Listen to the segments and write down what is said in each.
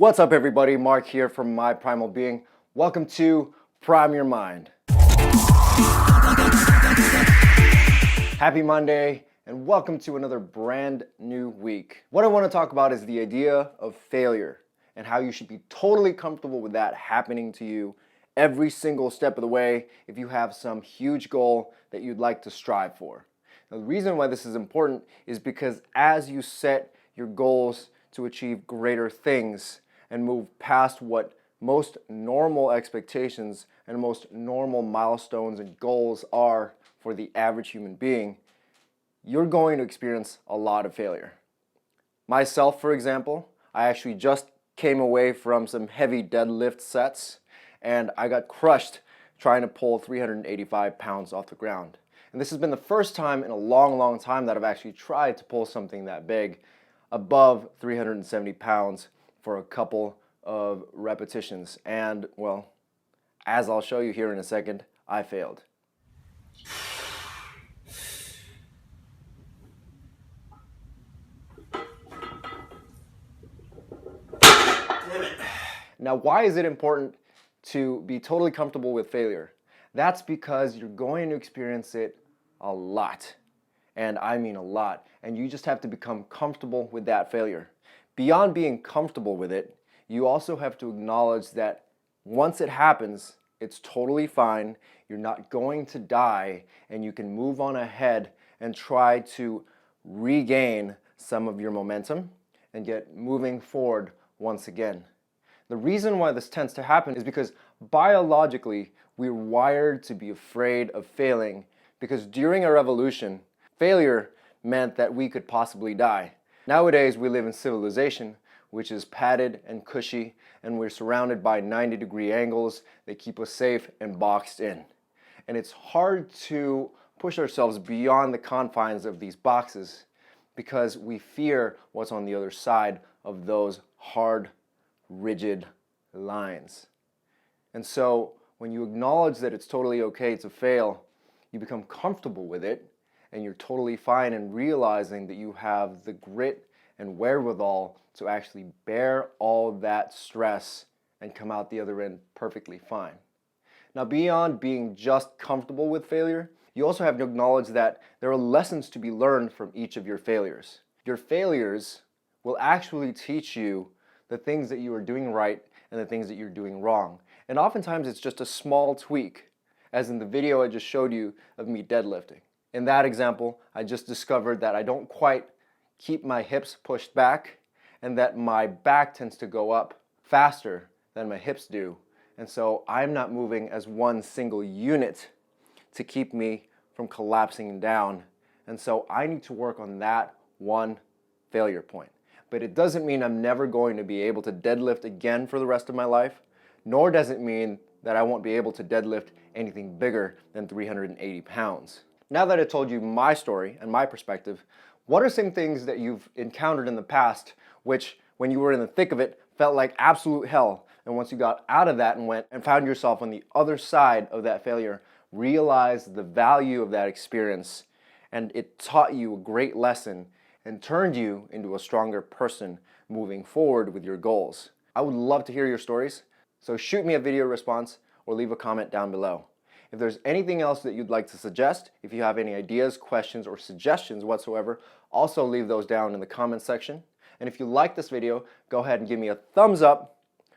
What's up, everybody? Mark here from My Primal Being. Welcome to Prime Your Mind. Happy Monday, and welcome to another brand new week. What I want to talk about is the idea of failure and how you should be totally comfortable with that happening to you every single step of the way if you have some huge goal that you'd like to strive for. Now, the reason why this is important is because as you set your goals to achieve greater things and move past what most normal expectations and most normal milestones and goals are for the average human being, you're going to experience a lot of failure. Myself, for example, I actually just came away from some heavy deadlift sets and I got crushed trying to pull 385 pounds off the ground. And this has been the first time in a long time that I've actually tried to pull something that big above 370 pounds for a couple of repetitions. And, well, as I'll show you here in a second, I failed. Now, why is it important to be totally comfortable with failure? That's because you're going to experience it a lot. And I mean a lot. And you just have to become comfortable with that failure. Beyond being comfortable with it, you also have to acknowledge that once it happens, it's totally fine. You're not going to die, and you can move on ahead and try to regain some of your momentum and get moving forward once again. The reason why this tends to happen is because biologically, we're wired to be afraid of failing, because during our evolution, failure meant that we could possibly die. Nowadays, we live in civilization, which is padded and cushy, and we're surrounded by 90-degree angles that keep us safe and boxed in. And it's hard to push ourselves beyond the confines of these boxes because we fear what's on the other side of those hard, rigid lines. And so when you acknowledge that it's totally okay to fail, you become comfortable with it, and you're totally fine in realizing that you have the grit and wherewithal to actually bear all that stress and come out the other end perfectly fine. Now, beyond being just comfortable with failure, you also have to acknowledge that there are lessons to be learned from each of your failures. Your failures will actually teach you the things that you are doing right and the things that you're doing wrong. And oftentimes it's just a small tweak, as in the video I just showed you of me deadlifting. In that example, I just discovered that I don't quite keep my hips pushed back and that my back tends to go up faster than my hips do. And so I'm not moving as one single unit to keep me from collapsing down. And so I need to work on that one failure point. But it doesn't mean I'm never going to be able to deadlift again for the rest of my life, nor does it mean that I won't be able to deadlift anything bigger than 380 pounds. Now that I told you my story and my perspective, what are some things that you've encountered in the past which, when you were in the thick of it, felt like absolute hell, and once you got out of that and went and found yourself on the other side of that failure, realized the value of that experience, and it taught you a great lesson and turned you into a stronger person moving forward with your goals? I would love to hear your stories, so shoot me a video response or leave a comment down below. If there's anything else that you'd like to suggest, if you have any ideas, questions, or suggestions whatsoever, also leave those down in the comments section. And if you like this video, go ahead and give me a thumbs up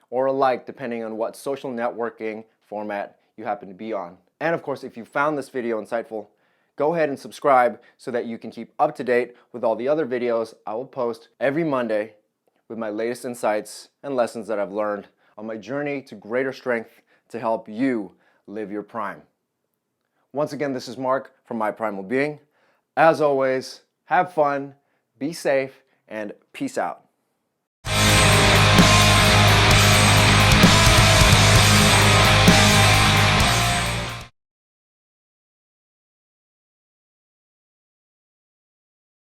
or a like, depending on what social networking format you happen to be on. And of course, if you found this video insightful, go ahead and subscribe so that you can keep up to date with all the other videos I will post every Monday with my latest insights and lessons that I've learned on my journey to greater strength to help you live your prime. Once again, this is Mark from My Primal Being. As always, have fun, be safe, and peace out.